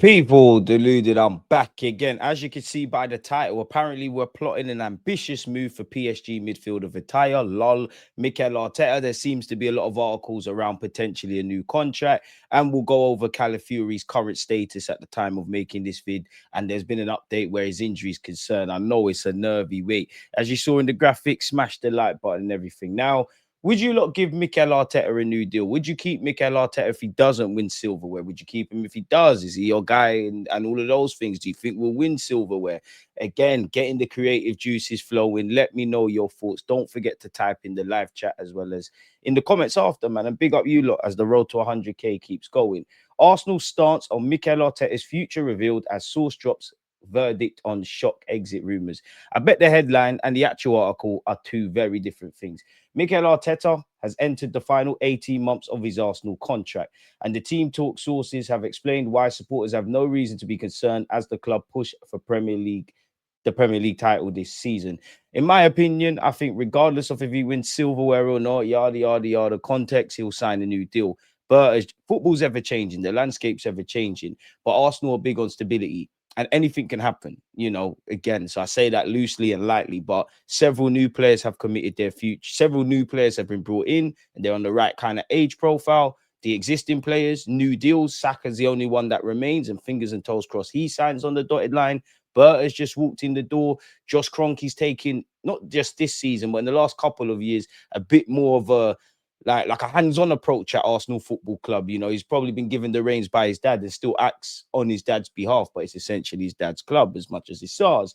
People, deluded, I'm back again. As you can see by the title, apparently we're plotting an ambitious move for PSG midfielder Vintha, lol, Mikel Arteta. There seems to be a lot of articles around potentially a new contract, and we'll go over Calafiori's current status at the time of making this vid. And there's been an update where his injury is concerned. I know it's a nervy wait. As you saw in the graphic, smash the like button and everything. Now, would you lot give Mikel Arteta a new deal? Would you keep Mikel Arteta if he doesn't win silverware? Would you keep him if he does? Is he your guy and all of those things? Do you think we'll win silverware? Again, getting the creative juices flowing. Let me know your thoughts. Don't forget to type in the live chat as well as in the comments after, man. And big up you lot as the road to 100k keeps going. Arsenal's stance on Mikel Arteta's future revealed as source drops verdict on shock exit rumors. I bet the headline and the actual article are two very different things. Mikel Arteta has entered the final 18 months of his Arsenal contract, and the team talk sources have explained why supporters have no reason to be concerned as the club push for the Premier League title this season. In my opinion, I think regardless of if he wins silverware or not, yada yada yada, context, he'll sign a new deal. But as football's ever changing, the landscape's ever changing. But Arsenal are big on stability, and anything can happen, again. So I say that loosely and lightly, but several new players have committed their future. Several new players have been brought in, and they're on the right kind of age profile. The existing players, new deals. Saka's the only one that remains, and fingers and toes crossed he signs on the dotted line. Bert has just walked in the door. Josh Kroenke's taken, not just this season, but in the last couple of years, a bit more of a like a hands-on approach at Arsenal Football Club. He's probably been given the reins by his dad and still acts on his dad's behalf, but it's essentially his dad's club as much as it's ours.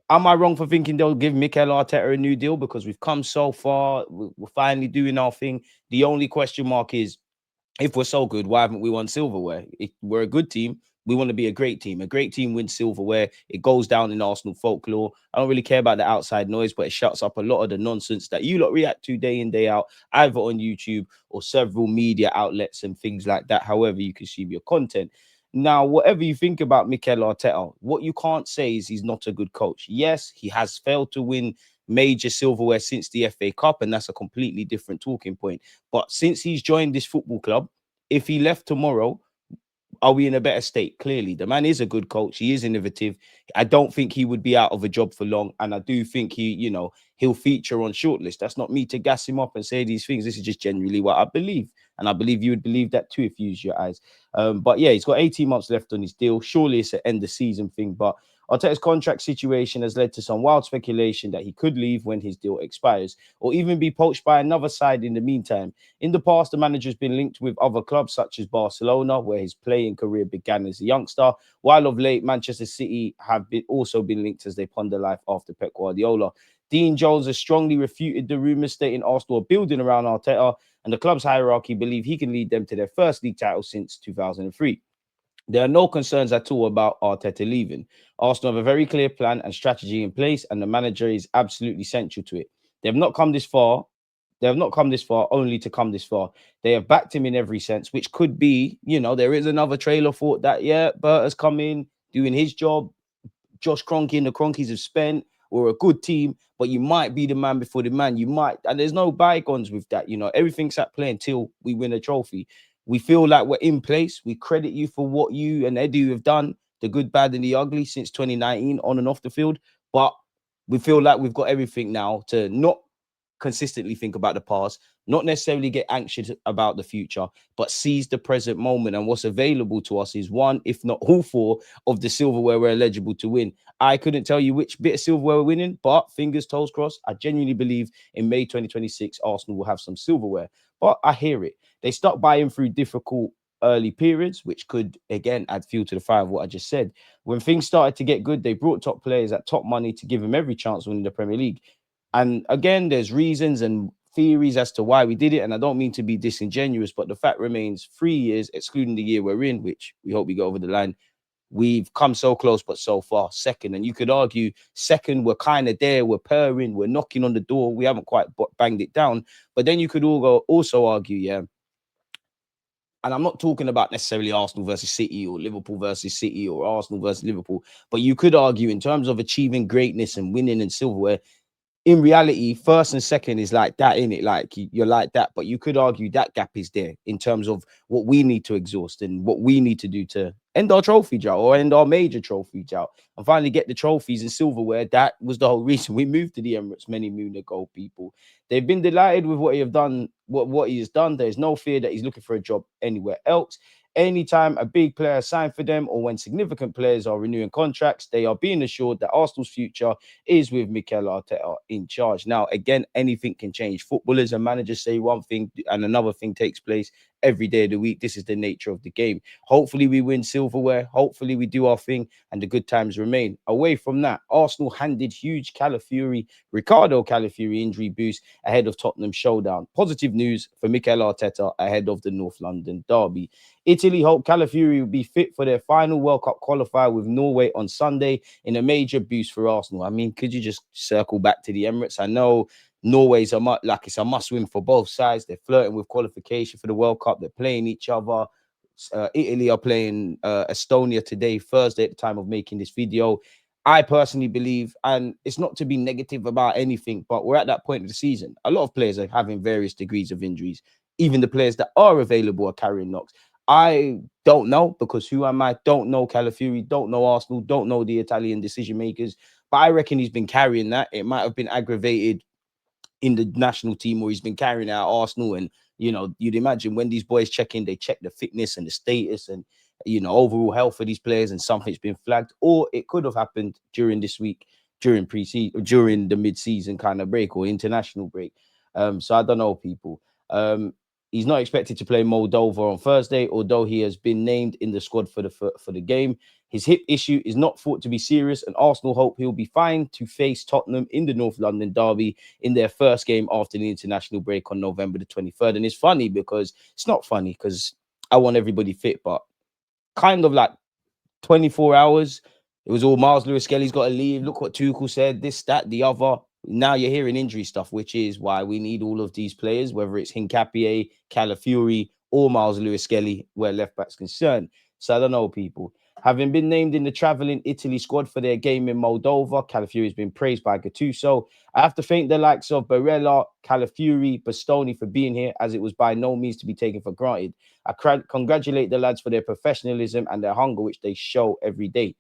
Am I wrong for thinking they'll give Mikel Arteta a new deal? Because we've come so far, we're finally doing our thing. The only question mark is, if we're so good, why haven't we won silverware? If we're a good team, we want to be a great team. A great team wins silverware. It goes down in Arsenal folklore. I don't really care about the outside noise, but it shuts up a lot of the nonsense that you lot react to day in, day out, either on YouTube or several media outlets and things like that, however you consume your content. Now, whatever you think about Mikel Arteta, what you can't say is he's not a good coach. Yes, he has failed to win major silverware since the FA Cup, and that's a completely different talking point. But since he's joined this football club, if he left tomorrow, are we in a better state? Clearly, the man is a good coach. He is innovative. I don't think he would be out of a job for long. And I do think he'll feature on shortlist. That's not me to gas him up and say these things. This is just genuinely what I believe. And I believe you would believe that too if you use your eyes. But yeah, he's got 18 months left on his deal. Surely it's an end of season thing. But Arteta's contract situation has led to some wild speculation that he could leave when his deal expires or even be poached by another side in the meantime. In the past, the manager's been linked with other clubs such as Barcelona, where his playing career began as a youngster, while of late, Manchester City have also been linked as they ponder life after Pep Guardiola. Dean Jones has strongly refuted the rumours stating Arsenal are building around Arteta, and the club's hierarchy believe he can lead them to their first league title since 2003. There are no concerns at all about Arteta leaving. Arsenal have a very clear plan and strategy in place, and the manager is absolutely central to it. They have not come this far. They have not come this far only to come this far. They have backed him in every sense, which could be, there is another trailer thought that, yeah, Bert has come in, doing his job. Josh Kroenke and the Cronkies have spent. We're a good team, but you might be the man before the man. You might, and there's no bygones with that. Everything's at play until we win a trophy. We feel like we're in place. We credit you for what you and Edu have done, the good, bad, and the ugly since 2019, on and off the field. But we feel like we've got everything now to not consistently think about the past, not necessarily get anxious about the future, but seize the present moment. And what's available to us is one, if not all four, of the silverware we're eligible to win. I couldn't tell you which bit of silverware we're winning, but fingers, toes crossed, I genuinely believe in May 2026, Arsenal will have some silverware. But I hear it. They start buying through difficult early periods, which could, again, add fuel to the fire of what I just said. When things started to get good, they brought top players at top money to give them every chance of winning the Premier League. And again, there's reasons and theories as to why we did it. And I don't mean to be disingenuous, but the fact remains 3 years, excluding the year we're in, which we hope we go over the line, we've come so close, but so far second. And you could argue second, we're kind of there, we're purring, we're knocking on the door. We haven't quite banged it down. But then you could also argue, yeah, and I'm not talking about necessarily Arsenal versus City or Liverpool versus City or Arsenal versus Liverpool, but you could argue in terms of achieving greatness and winning and silverware, in reality, first and second is like that, innit? Like you're like that, but you could argue that gap is there in terms of what we need to exhaust and what we need to do to end our trophy drought or end our major trophy drought and finally get the trophies and silverware. That was the whole reason we moved to the Emirates many moon ago, people. They've been delighted with what he have done, what he has done. There's no fear that he's looking for a job anywhere else. Anytime a big player signed for them or when significant players are renewing contracts, they are being assured that Arsenal's future is with Mikel Arteta in charge. Now, again, anything can change. Footballers and managers say one thing and another thing takes place every day of the week. This is the nature of the game. Hopefully, we win silverware. Hopefully, we do our thing and the good times remain. Away from that, Arsenal handed huge Ricardo Calafiori injury boost ahead of Tottenham showdown. Positive news for Mikel Arteta ahead of the North London derby. Italy hope Calafiori will be fit for their final World Cup qualifier with Norway on Sunday in a major boost for Arsenal. I mean, could you just circle back to the Emirates? I know Norway's it's a must win for both sides. They're flirting with qualification for the World Cup. They're playing each other. Italy are playing Estonia today, Thursday, at the time of making this video. I personally believe, and it's not to be negative about anything, but we're at that point of the season. A lot of players are having various degrees of injuries. Even the players that are available are carrying knocks. I don't know because who am I? Don't know Calafiori, don't know Arsenal, don't know the Italian decision makers. But I reckon he's been carrying that. It might have been aggravated in the national team or he's been carrying out Arsenal. And, you'd imagine when these boys check in, they check the fitness and the status and, overall health of these players and something's been flagged. Or it could have happened during this week, during pre-season, during the mid-season kind of break or international break. So I don't know, people. He's not expected to play Moldova on Thursday, although he has been named in the squad for the game. His hip issue is not thought to be serious, and Arsenal hope he'll be fine to face Tottenham in the North London derby in their first game after the international break on November the 23rd. And it's funny because it's not funny because I want everybody fit, but kind of like 24 hours, it was all Miles Lewis-Skelly's got to leave. Look what Tuchel said, this, that, the other. Now you're hearing injury stuff, which is why we need all of these players, whether it's Hincapié, Calafiori, or Miles Lewis-Skelly, where left back's concerned. So I don't know, people. Having been named in the travelling Italy squad for their game in Moldova, Calafiori has been praised by Gattuso. I have to thank the likes of Barella, Calafiori, Bastoni for being here, as it was by no means to be taken for granted. I congratulate the lads for their professionalism and their hunger, which they show every day.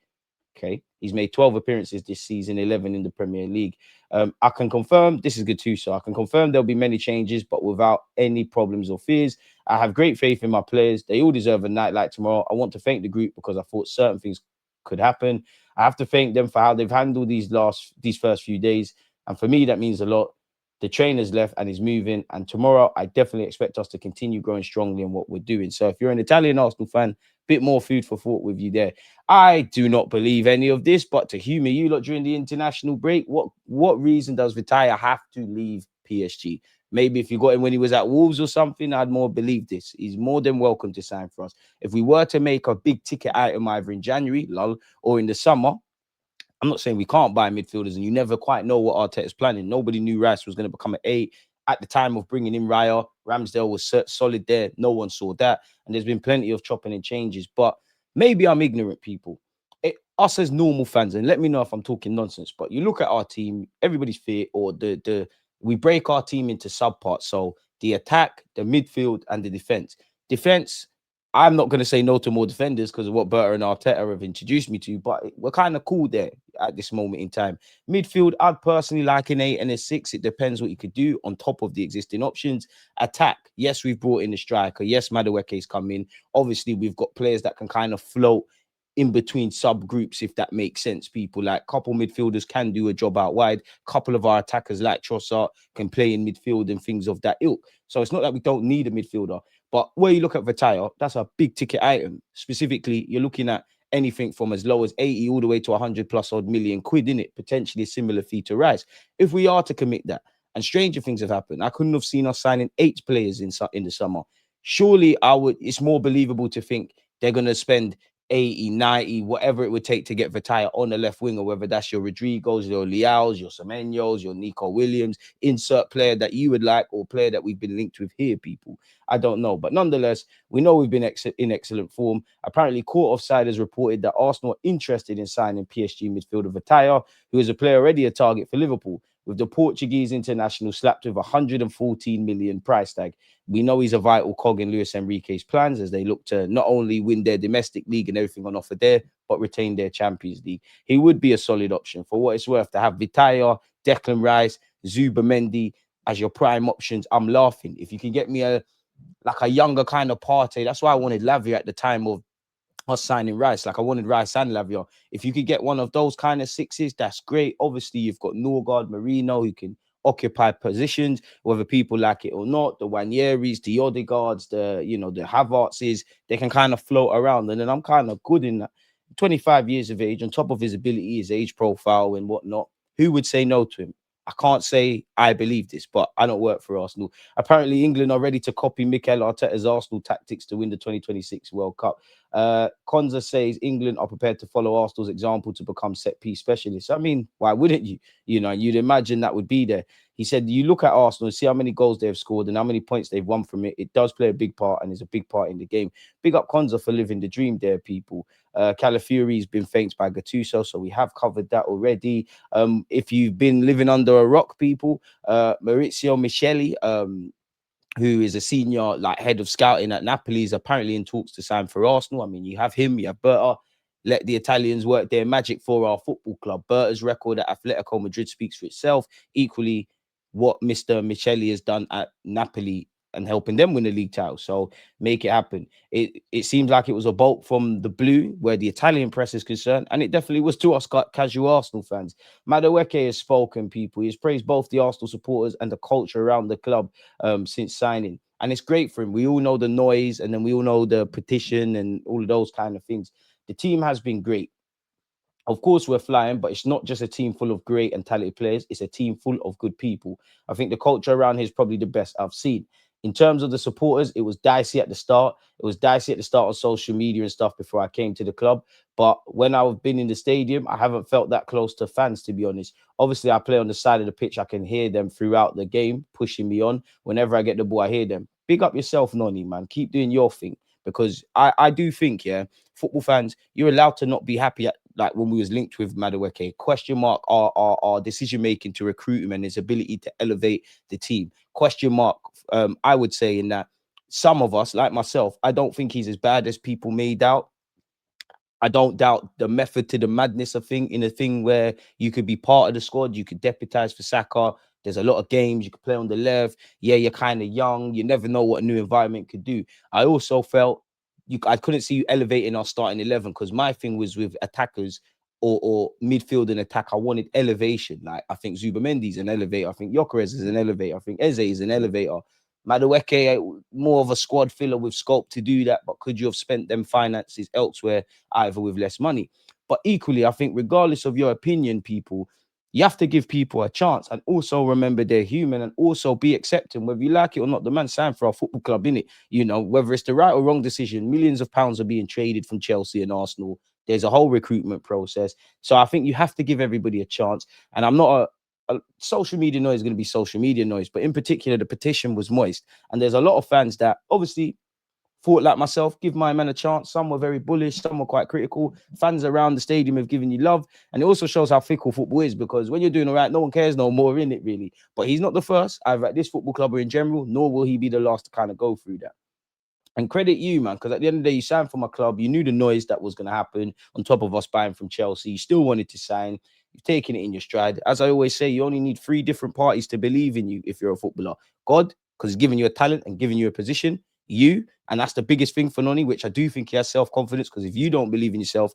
Okay, he's made 12 appearances this season, 11 in the Premier League. I can confirm, this is good too, so I can confirm there'll be many changes, but without any problems or fears. I have great faith in my players. They all deserve a night like tomorrow. I want to thank the group because I thought certain things could happen. I have to thank them for how they've handled these first few days. And for me, that means a lot. The trainer's left and is moving. And tomorrow, I definitely expect us to continue growing strongly in what we're doing. So if you're an Italian Arsenal fan, bit more food for thought with you there. I do not believe any of this, but to humor you lot during the international break, what reason does Vintha have to leave PSG? Maybe if you got him when he was at Wolves or something, I'd more believe this. He's more than welcome to sign for us. If we were to make a big ticket item either in January, lol, or in the summer, I'm not saying we can't buy midfielders, and you never quite know what Arteta's planning. Nobody knew Rice was going to become an 8 at the time of bringing in Raya. Ramsdale was solid there. No one saw that. And there's been plenty of chopping and changes. But maybe I'm ignorant, people. Us as normal fans, and let me know if I'm talking nonsense, but you look at our team, everybody's fit, or we break our team into subparts. So the attack, the midfield, and the defense. Defense, I'm not going to say no to more defenders because of what Berta and Arteta have introduced me to, but we're kind of cool there at this moment in time. Midfield, I'd personally like an 8 and a 6. It depends what you could do on top of the existing options. Attack, yes, we've brought in a striker. Yes, Madueke's come in. Obviously, we've got players that can kind of float in between subgroups, if that makes sense, people. Like, couple midfielders can do a job out wide. Couple of our attackers like Trossard can play in midfield and things of that ilk. So it's not that we don't need a midfielder. But where you look at Vintha, that's a big ticket item. Specifically, you're looking at anything from as low as 80 all the way to 100 plus odd million quid in it, potentially a similar fee to Rice. If we are to commit that, and stranger things have happened, I couldn't have seen us signing 8 players in the summer. Surely it's more believable to think they're going to spend 80, 90, whatever it would take to get Vintha on the left wing, or whether that's your Rodrigos, your Leaos, your Semenyos, your Nico Williams, insert player that you would like or player that we've been linked with here, people. I don't know. But nonetheless, we know we've been in excellent form. Apparently, Court Offside has reported that Arsenal are interested in signing PSG midfielder Vintha, who is a player already a target for Liverpool. with the Portuguese international slapped with 114 million price tag. We know he's a vital cog in Luis Enrique's plans as they look to not only win their domestic league and everything on offer there, but retain their Champions League. He would be a solid option for what it's worth to have Vintha, Declan Rice, Zubamendi as your prime options. I'm laughing. If you can get me a younger kind of party, that's why I wanted Lavia at the time of us signing Rice. Like I wanted Rice and Lavia. If you could get one of those kind of sixes, that's great. Obviously, you've got Norgard, Marino, who can occupy positions, whether people like it or not. The Wanieris, the Odegaards, the Havertzes, they can kind of float around. And then I'm kind of good in that. 25 years of age, on top of his ability, his age profile and whatnot. Who would say no to him? I can't say I believe this, but I don't work for Arsenal. Apparently, England are ready to copy Mikel Arteta's Arsenal tactics to win the 2026 World Cup. Konza says England are prepared to follow Arsenal's example to become set-piece specialists. I mean, why wouldn't you? You'd imagine that would be there. He said, you look at Arsenal and see how many goals they've scored and how many points they've won from it. It does play a big part and is a big part in the game. Big up Konza for living the dream there, people. Calafiori has been thanked by Gattuso, so we have covered that already. If you've been living under a rock, people, Maurizio Micheli, who is a senior head of scouting at Napoli, is apparently in talks to sign for Arsenal. I mean, you have him, you have Berta. Let the Italians work their magic for our football club. Berta's record at Atletico Madrid speaks for itself. Equally, what Mr. Micheli has done at Napoli and helping them win the league title. So make it happen. It seems like it was a bolt from the blue where the Italian press is concerned, and it definitely was to us casual Arsenal fans. Madueke has spoken, people. He's praised both the Arsenal supporters and the culture around the club since signing. And it's great for him. We all know the noise, and then we all know the petition and all of those kind of things. The team has been great. Of course, we're flying, but it's not just a team full of great and talented players. It's a team full of good people. I think the culture around here is probably the best I've seen. In terms of the supporters, it was dicey at the start. It was dicey at the start on social media and stuff before I came to the club. But when I've been in the stadium, I haven't felt that close to fans, to be honest. Obviously, I play on the side of the pitch. I can hear them throughout the game, pushing me on. Whenever I get the ball, I hear them. Big up yourself, Noni, man. Keep doing your thing. Because I do think, football fans, you're allowed to not be happy at, like when we was linked with Madueke. Question mark our decision making to recruit him and his ability to elevate the team. Question mark, I would say in that some of us, like myself, I don't think he's as bad as people made out. I don't doubt the method to the madness of thing in a thing where you could be part of the squad, you could deputize for Saka. There's a lot of games you could play on the left. Yeah, you're kind of young. You never know what a new environment could do. I also felt I couldn't see you elevating our starting 11 because my thing was with attackers or midfield and attack. I wanted elevation. Like I think Zubamendi's an elevator. I think Gyökeres is an elevator. I think Eze is an elevator. Madueke, more of a squad filler with scope to do that, but could you have spent them finances elsewhere, either with less money? But equally, I think regardless of your opinion, people, you have to give people a chance and also remember they're human and also be accepting, whether you like it or not. The man signed for our football club, innit? Whether it's the right or wrong decision, millions of pounds are being traded from Chelsea and Arsenal. There's a whole recruitment process. So I think you have to give everybody a chance. And I'm not social media noise is going to be social media noise, but in particular, the petition was moist. And there's a lot of fans that obviously thought like myself, give my man a chance. Some were very bullish, some were quite critical. Fans around the stadium have given you love. And it also shows how fickle football is, because when you're doing all right, no one cares no more, in it really. But he's not the first, either at this football club or in general, nor will he be the last to kind of go through that. And credit you, man, because at the end of the day, you signed for my club. You knew the noise that was going to happen on top of us buying from Chelsea. You still wanted to sign. You've taken it in your stride. As I always say, you only need 3 different parties to believe in you if you're a footballer. God, because he's giving you a talent and giving you a position. You, and that's the biggest thing for Noni, which I do think he has self-confidence, because if you don't believe in yourself,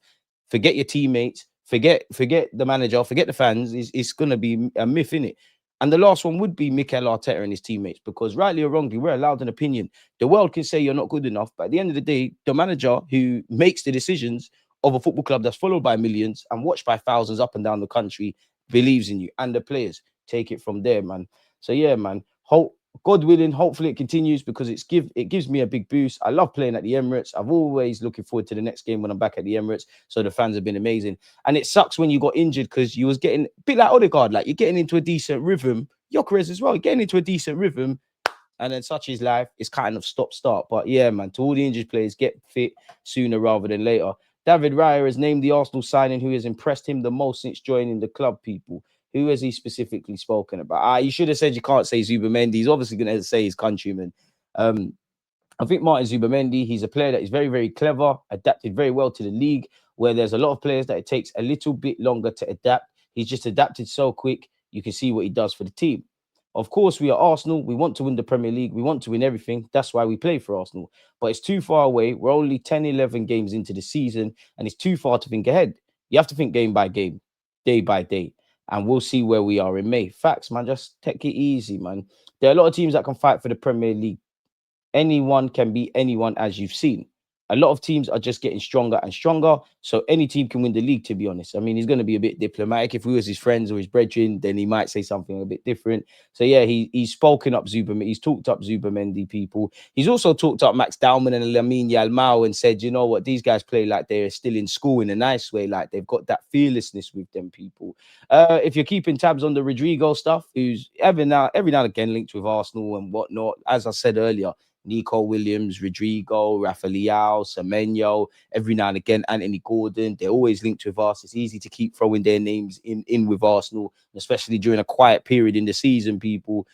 forget your teammates, forget the manager, forget the fans. It's going to be a myth, innit? And the last one would be Mikel Arteta and his teammates, because rightly or wrongly, we're allowed an opinion. The world can say you're not good enough, but at the end of the day, the manager who makes the decisions of a football club that's followed by millions and watched by thousands up and down the country believes in you, and the players take it from there, man. So yeah, man. God willing, hopefully it continues, because it gives me a big boost. I love playing at the Emirates. I've always looking forward to the next game when I'm back at the Emirates. So the fans have been amazing. And it sucks when you got injured, because you was getting a bit like Odegaard, like you're getting into a decent rhythm. Gyökeres as well, you're getting into a decent rhythm. And then such is life. It's kind of stop-start. But yeah, man, to all the injured players, get fit sooner rather than later. David Raya has named the Arsenal signing who has impressed him the most since joining the club, people. Who has he specifically spoken about? You should have said you can't say Zubimendi. He's obviously going to say his countryman. I think Martin Zubimendi, he's a player that is very, very clever, adapted very well to the league, where there's a lot of players that it takes a little bit longer to adapt. He's just adapted so quick. You can see what he does for the team. Of course, we are Arsenal. We want to win the Premier League. We want to win everything. That's why we play for Arsenal. But it's too far away. We're only 10, 11 games into the season, and it's too far to think ahead. You have to think game by game, day by day, and we'll see where we are in May. Facts, man. Just take it easy, man. There are a lot of teams that can fight for the Premier League. Anyone can beat anyone, as you've seen. A lot of teams are just getting stronger and stronger. So any team can win the league, to be honest. I mean, he's going to be a bit diplomatic. If we was his friends or his brethren, then he might say something a bit different. So yeah, he's spoken up Zubimendi. He's talked up Zubimendi people. He's also talked up Max Dowman and Lamine Yamal and said, you know what, these guys play like they're still in school in a nice way. Like they've got that fearlessness with them people. If you're keeping tabs on the Rodrigo stuff, who's every now and again linked with Arsenal and whatnot, as I said earlier, Nico Williams, Rodrigo, Rafael, Semenyo, every now and again, Anthony Gordon. They're always linked with us. It's easy to keep throwing their names in with Arsenal, especially during a quiet period in the season, people.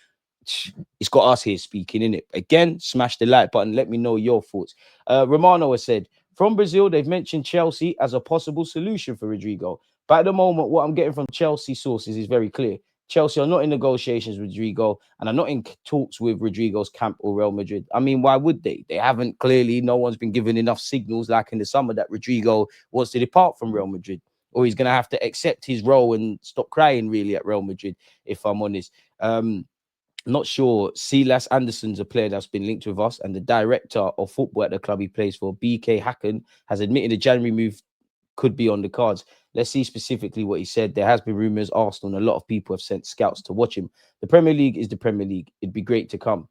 It's got us here speaking, innit? Again, smash the like button. Let me know your thoughts. Romano has said, from Brazil, they've mentioned Chelsea as a possible solution for Rodrigo. But at the moment, what I'm getting from Chelsea sources is very clear. Chelsea are not in negotiations with Rodrigo and are not in talks with Rodrigo's camp or Real Madrid. I mean, why would they? They haven't clearly. No one's been given enough signals like in the summer that Rodrigo wants to depart from Real Madrid, or he's going to have to accept his role and stop crying really at Real Madrid, if I'm honest. Not sure. Silas Anderson's a player that's been linked with us, and the director of football at the club he plays for, BK Hacken, has admitted a January move could be on the cards. Let's see specifically what he said. There has been rumours, Arsenal, and a lot of people have sent scouts to watch him. The Premier League is the Premier League. It'd be great to come.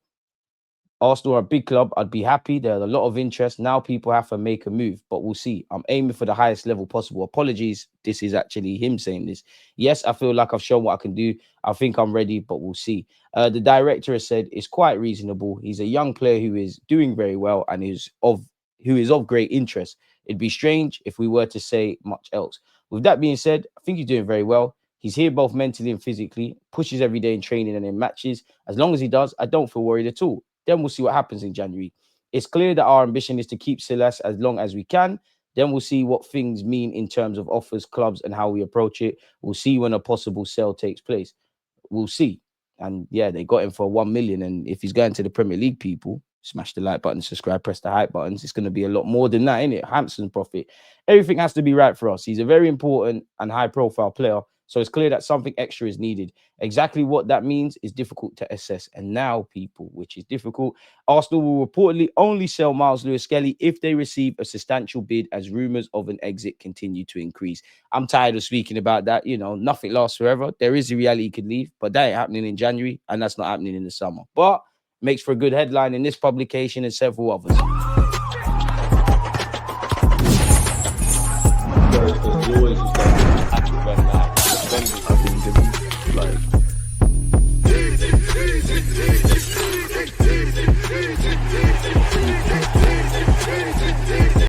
Arsenal are a big club. I'd be happy. There's a lot of interest. Now people have to make a move, but we'll see. I'm aiming for the highest level possible. Apologies. This is actually him saying this. Yes, I feel like I've shown what I can do. I think I'm ready, but we'll see. The director has said it's quite reasonable. He's a young player who is doing very well and who is of great interest. It'd be strange if we were to say much else. With that being said, I think he's doing very well. He's here both mentally and physically, pushes every day in training and in matches. As long as he does, I don't feel worried at all. Then we'll see what happens in January. It's clear that our ambition is to keep Silas as long as we can. Then we'll see what things mean in terms of offers, clubs, and how we approach it. We'll see when a possible sale takes place. We'll see. And yeah, they got him for 1 million. And if he's going to the Premier League, people, smash the like button, subscribe, press the hype buttons. It's going to be a lot more than that, isn't it? Hampson's profit. Everything has to be right for us. He's a very important and high-profile player. So it's clear that something extra is needed. Exactly what that means is difficult to assess. And now, people, which is difficult, Arsenal will reportedly only sell Miles Lewis-Skelly if they receive a substantial bid, as rumours of an exit continue to increase. I'm tired of speaking about that. You know, nothing lasts forever. There is a reality he could leave, but that ain't happening in January, and that's not happening in the summer. But makes for a good headline in this publication and several others. Always